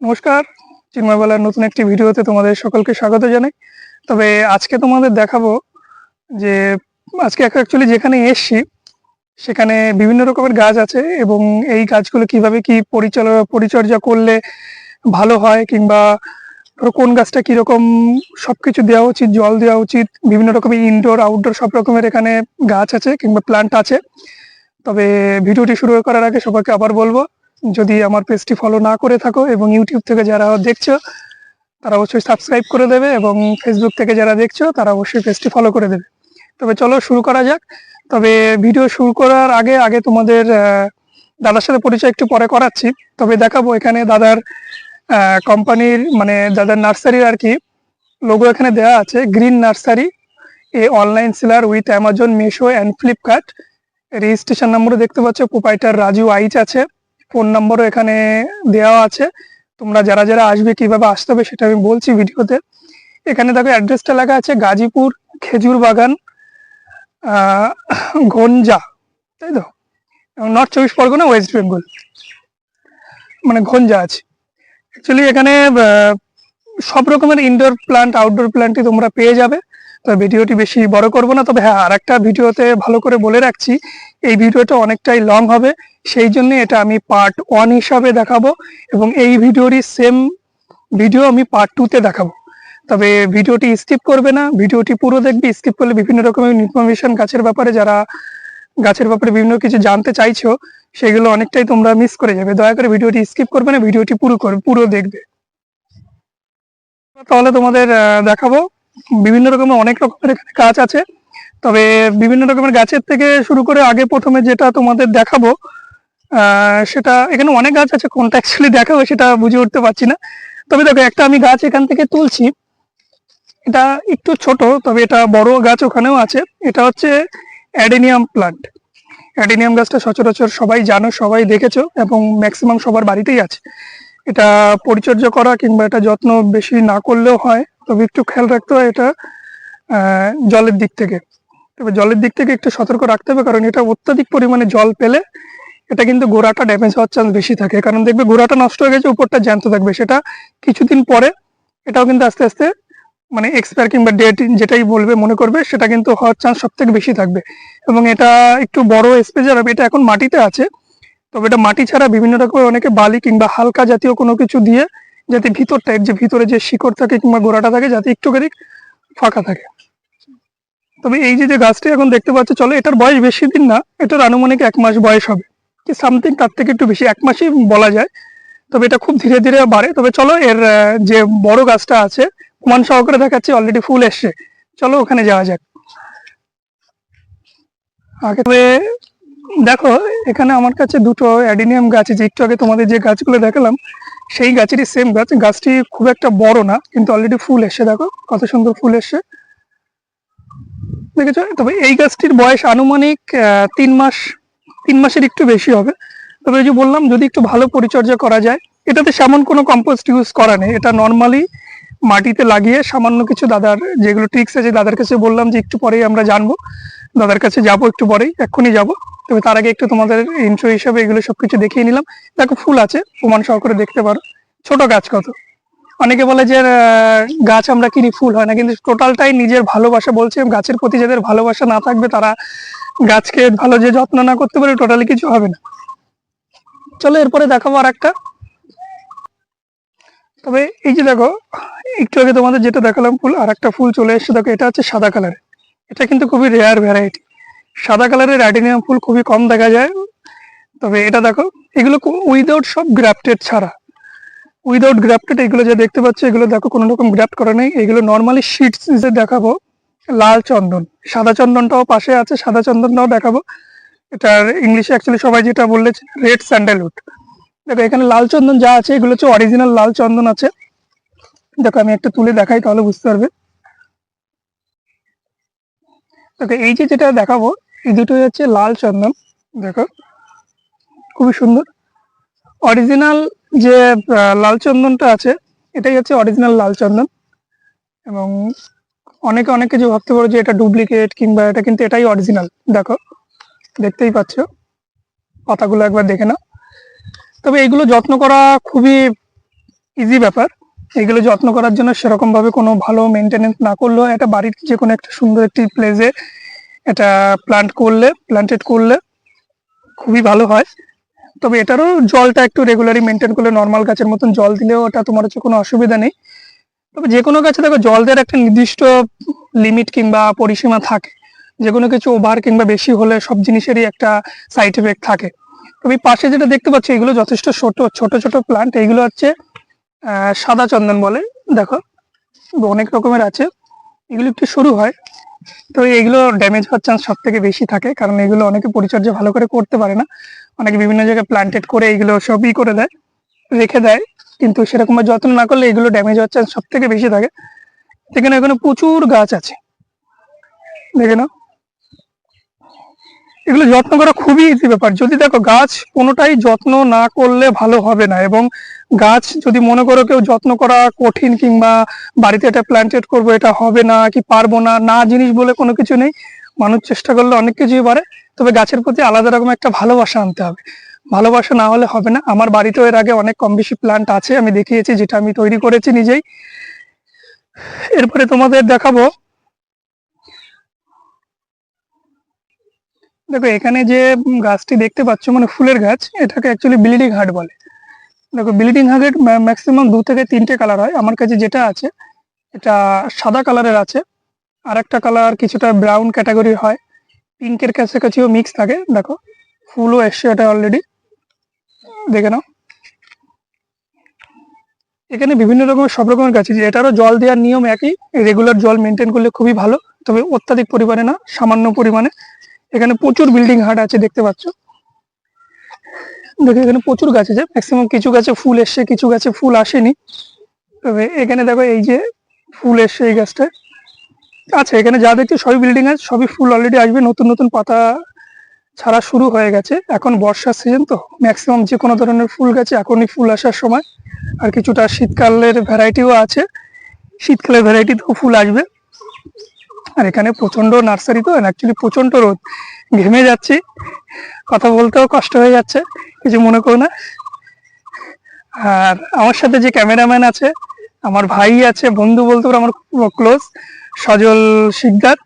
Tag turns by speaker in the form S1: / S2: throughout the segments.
S1: নমস্কার, চিন্ময়বালার নতুন একটি ভিডিওতে তোমাদের সকলকে স্বাগত জানাই। তবে আজকে তোমাদের দেখাবো যে আজকে অ্যাকচুয়ালি যেখানে এসছি সেখানে বিভিন্ন রকমের গাছ আছে এবং এই গাছগুলো কিভাবে কি পরিচর্যা করলে ভালো হয়, কিংবা ধরো কোন গাছটা কিরকম সবকিছু দেওয়া উচিত, জল দেওয়া উচিত, বিভিন্ন রকমের ইনডোর আউটডোর সব রকমের এখানে গাছ আছে কিংবা প্ল্যান্ট আছে। তবে ভিডিওটি শুরু করার আগে সবাইকে আবার বলবো, যদি আমার পেজটি ফলো না করে থাকো এবং ইউটিউব থেকে যারা দেখছো তারা অবশ্যই সাবস্ক্রাইব করে দেবে, এবং ফেসবুক থেকে যারা দেখছো তারা অবশ্যই পেজটি ফলো করে দেবে। তবে চলো শুরু করা যাক। তবে ভিডিও শুরু করার আগে আগে তোমাদের দাদার সাথে পরিচয় একটু পরে করাচ্ছি। তবে দেখাবো এখানে দাদার কোম্পানির মানে দাদার নার্সারির আর কি লোগো এখানে দেওয়া আছে, green nursery a online seller with Amazon, Meesho and Flipkart. Registration নম্বরও দেখতে পাচ্ছ, প্রোপাইটার রাজু আইচ আছে, ফোন নম্বরও এখানে দেওয়া আছে। তোমরা যারা যারা আসবে কিভাবে আসতে হবে সেটা আমি বলছি ভিডিওতে। এখানে দেখো অ্যাড্রেসটা লেখা আছে গাজীপুর খেজুর বাগান, ঘঞ্জা, তাই তো, নর্থ 24 পরগনা, ওয়েস্ট বেঙ্গল, মানে ঘঞ্জা আছে। অ্যাকচুয়ালি এখানে সব রকমের ইনডোর প্ল্যান্ট আউটডোর প্ল্যান্টই তোমরা পেয়ে যাবে। তো ভিডিওটি বেশি বড় করব না। তবে হ্যাঁ, আর একটা ভিডিওতে ভালো করে বলে রাখছি, এই ভিডিওটা অনেকটাই লং হবে, সেই জন্য এটা আমি পার্ট 1 হিসাবে দেখাবো এবং এই ভিডিওরই সেম ভিডিও আমি পার্ট 2-তে দেখাবো। তবে ভিডিওটি স্কিপ করবে না, ভিডিওটি পুরো দেখবে। স্কিপ করলে বিভিন্ন রকমের ইনফরমেশন গাছের ব্যাপারে, যারা গাছের ব্যাপারে বিভিন্ন কিছু জানতে চাইছো সেগুলো অনেকটাই তোমরা মিস করে যাবে। দয়া করে ভিডিওটি স্কিপ করবে না, ভিডিওটি পুরো দেখবে। তাহলে তোমাদের দেখাবো বিভিন্ন রকমের অনেক রকমের এখানে গাছ আছে। তবে বিভিন্ন রকমের গাছের থেকে শুরু করে আগে প্রথমে যেটা তোমাদের দেখাবো সেটা, এখানে অনেক গাছ আছে, কোনটা অ্যাকচুয়ালি দেখাবো সেটা বুঝে উঠতে পারছি না। তবে দেখো একটা আমি গাছ এখান থেকে তুলছি, এটা একটু ছোট, তবে এটা বড় গাছ ওখানেও আছে। এটা হচ্ছে অ্যাডেনিয়াম প্লান্ট। অ্যাডেনিয়াম গাছটা সচরাচর সবাই জানো, সবাই দেখেছো এবং ম্যাক্সিমাম সবার বাড়িতেই আছে। এটা পরিচর্যা করা কিংবা এটা যত্ন বেশি না করলেও হয়, তবে একটু খেয়াল রাখতে হয় এটা জলের দিক থেকে। তবে জলের দিক থেকে একটু সতর্ক রাখতে হবে, কারণ এটা অত্যাধিক পরিমাণে জল পেলে এটা কিন্তু গোড়াটা ড্যামেজ হওয়ার চান্স বেশি থাকে। কারণ দেখবে গোড়াটা নষ্ট হয়ে গেছে, উপরটা জ্যান্ত থাকবে, সেটা কিছুদিন পরে এটাও কিন্তু আস্তে আস্তে মানে এক্সপায়ার কিংবা ডেট যেটাই বলবে মনে করবে, সেটা কিন্তু হওয়ার চান্স সব থেকে বেশি থাকবে। এবং এটা একটু বড় স্পেসের হবে, এটা এখন মাটিতে আছে। তবে এটা মাটি ছাড়া বিভিন্ন রকমের অনেকে বালি কিংবা হালকা জাতীয় কোনো কিছু দিয়ে, যাতে ভিতরটা যে ভিতরে যে শিকড় থাকে কিংবা গোড়াটা থাকে যাতে একটু করে ফাঁকা থাকে। তবে এই যে গাছটি এখন দেখতে পাচ্ছ, চলো এটার বয়স বেশি দিন না, এটার আনুমানিক 1 মাস বয়স হবে কি সামথিং, তার থেকে একটু বেশি, 1 মাসই বলা যায়। তবে এটা খুব ধীরে ধীরে বাড়ে। তবে চলো এর যে বড় গাছটা আছে প্রমাণ সহকারে দেখাচ্ছি, অলরেডি ফুল এসছে, চলো ওখানে যাওয়া যাক। আগে তবে দেখো এখানে আমার কাছে দুটো অ্যাডিনিয়াম গাছ আছে, একটু আগে তোমাদের যে গাছগুলো দেখালাম সেই গাছেরই সেম গাছ। গাছটি খুব একটা বড় না, কিন্তু অলরেডি ফুল এসছে, দেখো কত সুন্দর ফুল এসছে, দেখেছো। তবে এই গাছটির বয়স আনুমানিক 3 মাসের একটু বেশি হবে। তবে এই যে বললাম, যদি একটু ভালো পরিচর্যা করা যায়, এটাতে সেমন কোনো কম্পোস্ট ইউজ করা নেই, এটা নর্মালি মাটিতে লাগিয়ে সামান্য কিছু দাদার যেগুলো ট্রিক্স আছে দাদার কাছে বললাম যে একটু পরেই আমরা জানবো, দাদার কাছে যাবো একটু পরেই, এক্ষুনি যাবো। তবে তার আগে একটু তোমাদের ইন্ট্রো হিসাবে এগুলো সবকিছু দেখিয়ে নিলাম। দেখো ফুল আছে, প্রমাণ সহকারে দেখতে পারো। ছোট গাছ কত, অনেকে বলে যে গাছ আমরা কিনি ফুল হয় না, কিন্তু টোটালটাই নিজের ভালোবাসা বলছে। গাছের প্রতি যাদের ভালোবাসা না থাকবে তারা গাছকে ভালো যে যত্ন না করতে পারে, টোটালি কিছু হবে না। চলো এরপরে দেখাবো আর একটা। তবে এই যে দেখো একটু আগে তোমাদের যেটা দেখালাম ফুল, আর একটা ফুল চলে এসছে, দেখো এটা হচ্ছে সাদা কালারের। এটা কিন্তু খুবই রেয়ার ভ্যারাইটি, সাদা কালারের অ্যাডিনিয়াম ফুল খুবই কম দেখা যায়। তবে এটা দেখো, এগুলো উইদাউট সব গ্রাফটেড ছাড়া, উইদাউট গ্রাফটেড এগুলো যে দেখতে পাচ্ছ, এগুলো দেখো কোনো রকম গ্রাফট করা নেই, এগুলো নর্মালি শিটস যে দেখাবো। লাল চন্দন, সাদা চন্দনটাও পাশে আছে, সাদা চন্দনটাও দেখাবো। এটার ইংলিশে অ্যাকচুয়ালি সবাই যেটা বললে রেড স্যান্ডেলউড। দেখো এখানে লাল চন্দন যা আছে এগুলো হচ্ছে অরিজিনাল লাল চন্দন আছে। দেখো আমি একটা তুলে দেখাই তাহলে বুঝতে পারবে। দেখো এই যে যেটা দেখাবো এই দুটোই হচ্ছে লাল চন্দন, দেখো খুবই সুন্দর। অরিজিনাল যে লাল চন্দনটা আছে এটাই হচ্ছে অরিজিনাল লাল চন্দন। এবং অনেকে অনেক কিছু ভাবতে পারো যে এটা ডুপ্লিকেট কিংবা এটা, কিন্তু এটাই অরিজিনাল। দেখো দেখতেই পাচ্ছ, পাতাগুলো একবার দেখে নাও। তবে এইগুলো যত্ন করা খুবই ইজি ব্যাপার। এগুলো যত্ন করার জন্য সেরকম ভাবে কোনো ভালো মেনটেনেন্স না করলেও একটা বাড়ির যে কোনো একটা সুন্দর একটি প্লেসে এটা প্লান্টেড করলে খুবই ভালো হয়। তবে এটারও জলটা একটু রেগুলারই মেনটেন করলে, নর্মাল গাছের মতন জল দিলেও ওটা তোমার হচ্ছে কোনো অসুবিধা নেই। তবে যে কোনো গাছে দেখো জল দেওয়ার একটা নির্দিষ্ট লিমিট কিংবা পরিসীমা থাকে। যে কোনো কিছু ওভার কিংবা বেশি হলে সব জিনিসেরই একটা সাইড এফেক্ট থাকে। তবে পাশে যেটা দেখতে পাচ্ছি এগুলো যথেষ্ট ছোট ছোট ছোট প্লান্ট। এইগুলো হচ্ছে সাদা চন্দন বলে, দেখো অনেক রকমের আছে। এগুলো একটু সরু হয়, তো এগুলো ড্যামেজ হওয়ার চান্স সব থেকে বেশি থাকে, কারণ এগুলো অনেকে পরিচর্যা ভালো করে করতে পারে না। অনেকে বিভিন্ন জায়গায় প্লান্টেড করে এগুলো সবই করে দেয়, রেখে দেয়, কিন্তু সেরকম যত্ন না করলে এগুলো ড্যামেজ হওয়ার চান্স সব থেকে বেশি থাকে। এখানে এখানে প্রচুর গাছ আছে, দেখে নাও। এগুলো যত্ন করা খুবই ইজি ব্যাপার। যদি দেখো গাছ কোনোটাই যত্ন না করলে ভালো হবে না, এবং গাছ যদি মনে করো কেউ যত্ন করা কঠিন কিংবা বাড়িতে এটা প্ল্যান্টেড করবো এটা হবে না কি পারবো না, না জিনিস বলে কোনো কিছু নেই। মানুষ চেষ্টা করলে অনেক কিছুই পারে, তবে গাছের প্রতি আলাদা রকম একটা ভালোবাসা আনতে হবে। ভালোবাসা না হলে হবে না। আমার বাড়িতেও এর আগে অনেক কম বেশি প্ল্যান্ট আছে, আমি দেখিয়েছি, যেটা আমি তৈরি করেছি নিজেই। এরপরে তোমাদের দেখাবো, দেখো এখানে যে গাছটি দেখতে পাচ্ছ মানে ফুলের গাছ, এটাকে অ্যাকচুয়ালি ব্লিডিং হার্ট বলে। দেখো ব্লিডিং হার্টের ম্যাক্সিমাম 2 থেকে 3টে কালার হয়। আমার কাছে যেটা আছে এটা সাদা কালারের আছে, আর একটা কালার কিছুটা ব্রাউন ক্যাটাগরির হয়, পিঙ্কের কাছাকাছিও মিক্স থাকে। দেখো ফুলও এসছে এটা অলরেডি, দেখে নাও। এখানে বিভিন্ন রকমের সব রকমের গাছ আছে। এটারও জল দেওয়ার নিয়ম একই, রেগুলার জল মেনটেন করলে খুবই ভালো, তবে অত্যাধিক পরিমাণে না, সামান্য পরিমাণে। এখানে প্রচুর বিল্ডিং হার্ট আছে, দেখতে পাচ্ছ। দেখো এখানে প্রচুর গাছ আছে, ম্যাক্সিমাম কিছু গাছে ফুল এসছে, কিছু গাছে ফুল আসেনি। তবে এখানে দেখো এই যে ফুল এসছে এই গাছটা। আচ্ছা, এখানে যা দেখছি সবই বিল্ডিং আছে, সবই ফুল অলরেডি আসবে, নতুন নতুন পাতা ছাড়া শুরু হয়ে গেছে। এখন বর্ষার সিজন তো ম্যাক্সিমাম যে কোনো ধরনের ফুল গাছে এখনই ফুল আসার সময়। আর কিছুটা শীতকালের ভ্যারাইটিও আছে, শীতকালের ভ্যারাইটিতেও ফুল আসবে। আর এখানে প্রচন্ড নার্সারি তো, অ্যাকচুয়ালি প্রচন্ড রোদ, ঘেমে যাচ্ছি, কথা বলতেও কষ্ট হয়ে যাচ্ছে, কিছু মনে করো না। আর আমার সাথে যে ক্যামেরাম্যান আছে, আমার ভাই আছে, বন্ধু বলতে পারো আমার ক্লোজ, সজল শিকদার।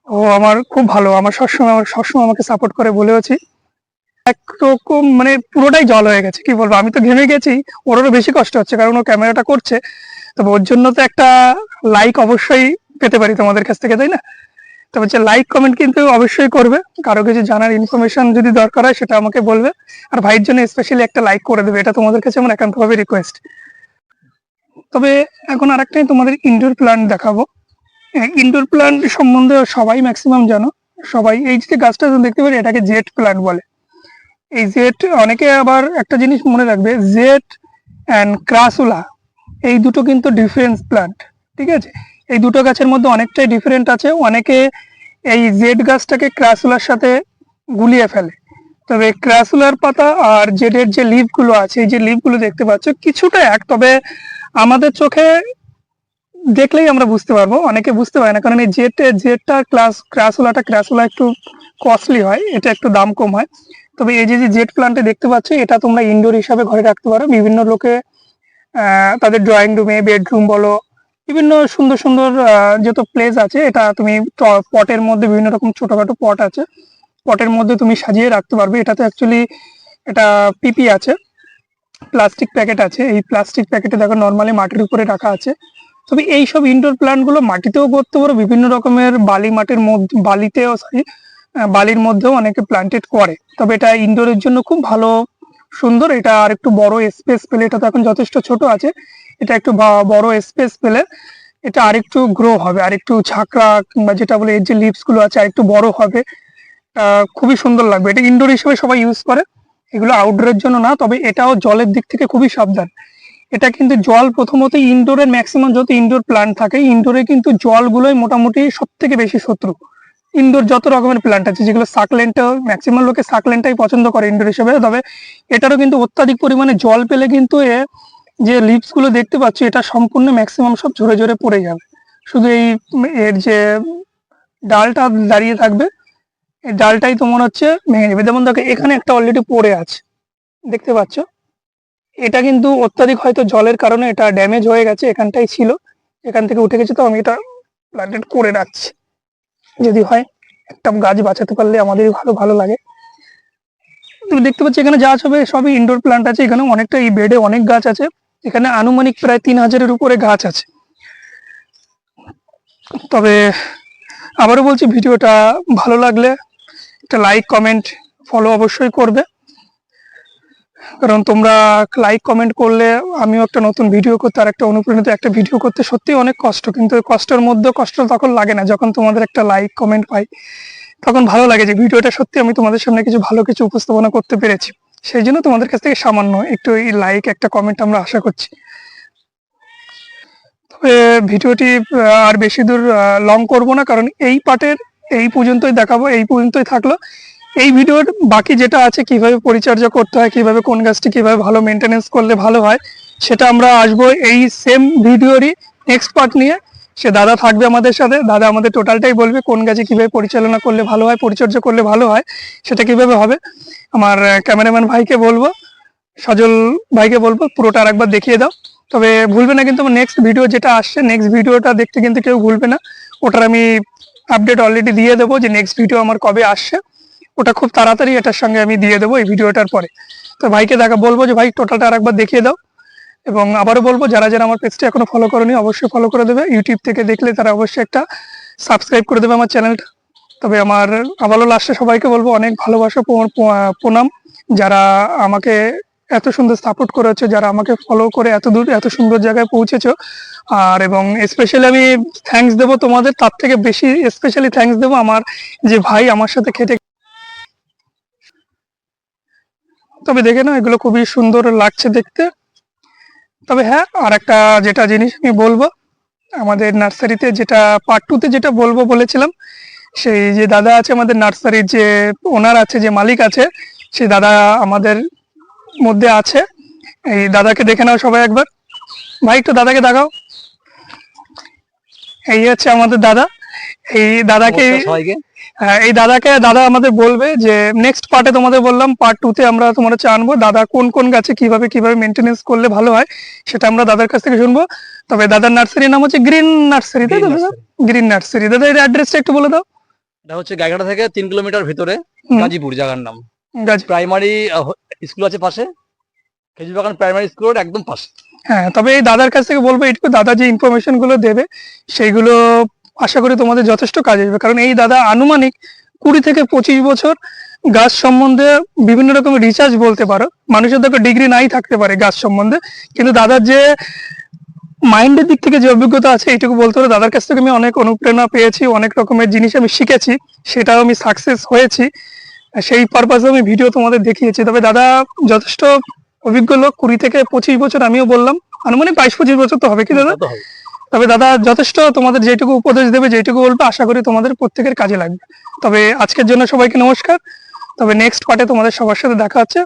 S1: ও আমার খুব ভালো, আমার সবসময় আমাকে সাপোর্ট করে, বলেওছি। একরকম মানে পুরোটাই জল হয়ে গেছে, কি বলবো, আমি তো ঘেমে গেছি, ওরও বেশি কষ্ট হচ্ছে কারণ ও ক্যামেরাটা করছে। তবে ওর জন্য তো একটা লাইক অবশ্যই পেতে পারি তোমাদের কাছ থেকে, তাই না? তবে যে লাইক কমেন্ট কিন্তু অবশ্যই করবে, কারো কিছু জানার ইনফরমেশন যদি দরকার হয় সেটা আমাকে বলবে, আর ভাইয়ের জন্য স্পেশালি একটা লাইক করে দেবে, এটা তোমাদের কাছে আমার একান্তভাবে রিকোয়েস্ট। তবে এখন আরেকটাই তোমাদের ইনডোর প্ল্যান্ট দেখাবো। ইনডোর প্ল্যান্ট সম্বন্ধে সবাই ম্যাক্সিমাম জানো। সবাই এই যে গাছটা দেখতে পারি এটাকে জেট প্ল্যান্ট বলে। এই জেট, অনেকে আবার একটা জিনিস মনে রাখবে, জেট অ্যান্ড ক্রাসুলা এই দুটো কিন্তু ডিফারেন্স প্ল্যান্ট, ঠিক আছে? এই দুটো গাছের মধ্যে অনেকটাই ডিফারেন্ট আছে। অনেকে এই জেড গাছটাকে ক্রাসুলার সাথে গুলিয়ে ফেলে, তবে ক্রাসুলার পাতা আর জেডের যে লিফগুলো আছে, এই যে লিফগুলো দেখতে পাচ্ছ কিছুটা এক, তবে আমাদের চোখে দেখলেই আমরা বুঝতে পারবো, অনেকে বুঝতে পারে না, কারণ এই জেডটা ক্রাসুলা একটু কস্টলি হয়, এটা একটু দাম কম হয়। তবে এই যে জেড প্ল্যান্টে দেখতে পাচ্ছ, এটা তোমরা ইনডোর হিসাবে ঘরে রাখতে পারো। বিভিন্ন লোকে তাদের ড্রয়িং রুমে, বেডরুম বলো, বিভিন্ন সুন্দর সুন্দর যত প্লেস আছে, এটা তুমি পটের মধ্যে, বিভিন্ন রকম ছোটখাটো পট আছে, পটের মধ্যে তুমি সাজিয়ে রাখতে পারবে। এটাতে অ্যাকচুয়ালি এটা পিপি আছে, প্লাস্টিক প্যাকেট আছে। এই প্লাস্টিক প্যাকেটে দেখো নর্মালি মাটির উপরে রাখা আছে। তবে এইসব ইনডোর প্ল্যান্ট গুলো মাটিতেও করতে পারো, বিভিন্ন রকমের বালি মাটির মধ্যে, বালিতেও সরি বালির মধ্যেও অনেকে প্ল্যান্টেড করে। তবে এটা ইনডোরের জন্য খুব ভালো, সুন্দর। এটা আর একটু বড় স্পেস পেলে, এটা তো এখন যথেষ্ট ছোট আছে, এটা একটু বড় স্পেস পেলে এটা আরেকটু গ্রো হবে, আরেকটু ঝাঁকড়া কিংবা যেটা বলে এর যে লিভস গুলো আছে আরেকটু বড় হবে, খুবই সুন্দর লাগবে। এটা ইনডোর হিসেবে সবাই ইউজ করে, এগুলো আউটডোরের জন্য না। তবে এটাও জলের দিক থেকে খুবই সাবধান। এটা কিন্তু জল প্রথমত ইনডোরের ম্যাক্সিমাম যত ইনডোর প্ল্যান্ট থাকে, ইনডোরে কিন্তু জলগুলোই মোটামুটি সব থেকে বেশি শত্রু। ইনডোর যত রকমের প্ল্যান্ট আছে, যেগুলো সাকলেন্ট, ম্যাক্সিমাম লোকে সাকলেন্টটাই পছন্দ করে ইনডোর হিসেবে, তবে এটারও কিন্তু অত্যাধিক পরিমাণে জল পেলে কিন্তু যে লিভস গুলো দেখতে পাচ্ছি, এটা সম্পূর্ণ ম্যাক্সিমাম সব ঝরে ঝরে পড়ে যাবে। শুধু এর যে ডালটা দাঁড়িয়ে থাকবে, এই ডালটাই তোমার হচ্ছে ভেঙে যাবে। যেমন দেখো এখানে একটা অলরেডি পড়ে আছে, দেখতে পাচ্ছ, এটা কিন্তু অত্যাধিক হয়তো জলের কারণে এটা ড্যামেজ হয়ে গেছে, এখানটাই ছিল, এখান থেকে উঠে গেছে, তো আমি এটা প্ল্যান্টেড করে রাখছি। যদি হয় একটা গাছ বাঁচাতে পারলে আমাদেরই ভালো ভালো লাগে। তুমি দেখতে পাচ্ছি এখানে যা হবে সবই ইনডোর প্ল্যান্ট আছে, এখানে অনেকটা এই বেডে অনেক গাছ আছে, এখানে আনুমানিক প্রায় 3000-এর উপরে গাছ আছে। তবে আবারও বলছি, ভিডিওটা ভালো লাগলে একটা লাইক কমেন্ট ফলো অবশ্যই করবে, কারণ তোমরা লাইক কমেন্ট করলে আমিও একটা নতুন ভিডিও করতে, আর একটা অনুপ্রাণিত একটা ভিডিও করতে সত্যি অনেক কষ্ট, কিন্তু কষ্টের মধ্যে কষ্ট তখন লাগে না যখন তোমাদের একটা লাইক কমেন্ট পাই, তখন ভালো লাগে যে ভিডিওটা সত্যি আমি তোমাদের সামনে কিছু ভালো কিছু উপস্থাপনা করতে পেরেছি। সেই জন্য তোমাদের কাছ থেকে সামান্য একটু এই লাইক একটা কমেন্ট আমরা আশা করছি। তবে ভিডিওটি আর বেশি দূর লং করব না, কারণ এই পার্টের এই পর্যন্তই দেখাবো, এই পর্যন্তই থাকলো। এই ভিডিওর বাকি যেটা আছে, কিভাবে পরিচর্যা করতে হয়, কিভাবে কোন গাছটি কিভাবে ভালো মেনটেনেন্স করলে ভালো হয়, সেটা আমরা আসবো এই সেম ভিডিওরই নেক্সট পার্ট নিয়ে। সে দাদা থাকবে আমাদের সাথে, দাদা আমাদের টোটালটাই বলবে কোন গাছে কিভাবে পরিচালনা করলে ভালো হয়, পরিচর্যা করলে ভালো হয়, সেটা কিভাবে হবে। আমার ক্যামেরাম্যান ভাইকে বলবো, সজল ভাইকে বলবো পুরোটা আরেকবার দেখিয়ে দাও। তবে ভুলবে না কিন্তু আমার নেক্সট ভিডিও যেটা আসছে, নেক্সট ভিডিওটা দেখতে কিন্তু কেউ ভুলবে না, ওটার আমি আপডেট অলরেডি দিয়ে দেবো যে নেক্সট ভিডিও আমার কবে আসছে, ওটা খুব তাড়াতাড়ি এটার সঙ্গে আমি দিয়ে দেবো এই ভিডিওটার পরে। তো ভাইকে বলবো যে ভাই টোটালটা আরেকবার দেখিয়ে দাও, এবং আবারও বলবো যারা যারা আমার পেজটা এখনো ফলো করেনি অবশ্যই ফলো করে দেবে, ইউটিউব থেকে দেখলে তারা অবশ্যই একটা সাবস্ক্রাইব করে দেবে আমার চ্যানেলটা। তবে আমার আবারও লাস্টে সবাইকে বলবো অনেক ভালোবাসা প্রণাম, যারা আমাকে এত সুন্দর সাপোর্ট করেছো, যারা আমাকে ফলো করে এত দূর এত সুন্দর জায়গায় পৌঁছেছো। আর এবং স্পেশালি আমি থ্যাঙ্কস দেবো তোমাদের, তার থেকে বেশি স্পেশালি থ্যাঙ্কস দেবো আমার যে ভাই আমার সাথে খেটে। তবে দেখে না এগুলো খুবই সুন্দর লাগছে দেখতে। তবে হ্যাঁ, আর একটা যেটা জিনিস আমি বলবো, আমাদের নার্সারিতে যেটা পার্ট 2-তে যেটা বলবো বলেছিলাম, সেই যে দাদা আছে আমাদের নার্সারির যে ওনার আছে, যে মালিক আছে, সেই দাদা আমাদের মধ্যে আছে। এই দাদাকে দেখে নাও সবাই একবার, ভাই একটু দাদাকে দেখাও। এই হচ্ছে আমাদের দাদা। এই দাদাকে এই দাদাকে দাদা আমাদের বলবে যে নেক্সট পার্টে, তোমাদের বললাম পার্ট 2-তে আমরা তোমার হচ্ছে আনবো দাদা কোন কোন গাছে কিভাবে কিভাবে মেনটেনেন্স করলে ভালো হয়, সেটা আমরা দাদার কাছ থেকে শুনবো। তবে দাদার নার্সারির নাম হচ্ছে গ্রিন নার্সারি, তাই তো দাদা? Green nursery. দাদা এর অ্যাড্রেসটা একটু বলে দাও।
S2: এটা হচ্ছে গাইঘাটা থেকে 3 কিলোমিটার ভিতরে, গাজীপুর জায়গার নাম। প্রাইমারি স্কুল আছে পাশে, খেজুর বাগান প্রাইমারি স্কুলের একদম পাশে।
S1: হ্যাঁ, তবে এই দাদার কাছ থেকে বলবো এইটুকু, দাদা যে ইনফরমেশন গুলো দেবে সেইগুলো আশা করি তোমাদের যথেষ্ট কাজে আসবে, কারণ এই দাদা আনুমানিক 20 থেকে 25 বছর গাছ সম্বন্ধে বিভিন্ন রকমের রিসার্চ বলতে পারো, মানুষের দেখো ডিগ্রি নাই থাকতে পারে গাছ সম্বন্ধে, কিন্তু দাদার যে মাইন্ডের দিক থেকে যে অভিজ্ঞতা আছে এইটুকু বলতে পারো, দাদার কাছ থেকে আমি অনেক অনুপ্রেরণা পেয়েছি, অনেক রকমের জিনিস আমি শিখেছি, সেটাও আমি সাকসেস হয়েছি, সেই পারপাসে আমি ভিডিও তোমাদের দেখিয়েছি। তবে দাদা যথেষ্ট অভিজ্ঞ লোক, 20 থেকে 25 বছর, আমিও বললাম আনুমানিক 22-25 বছর তো হবে কি দাদা? তবে দাদা যথেষ্ট তোমাদের যেটুকু উপদেশ দেবে, যেটুকু বলবে, আশা করি তোমাদের প্রত্যেকের কাজে লাগবে। তবে আজকের জন্য সবাইকে নমস্কার, তবে নেক্সট পার্টে তোমাদের সবার সাথে দেখা হচ্ছে।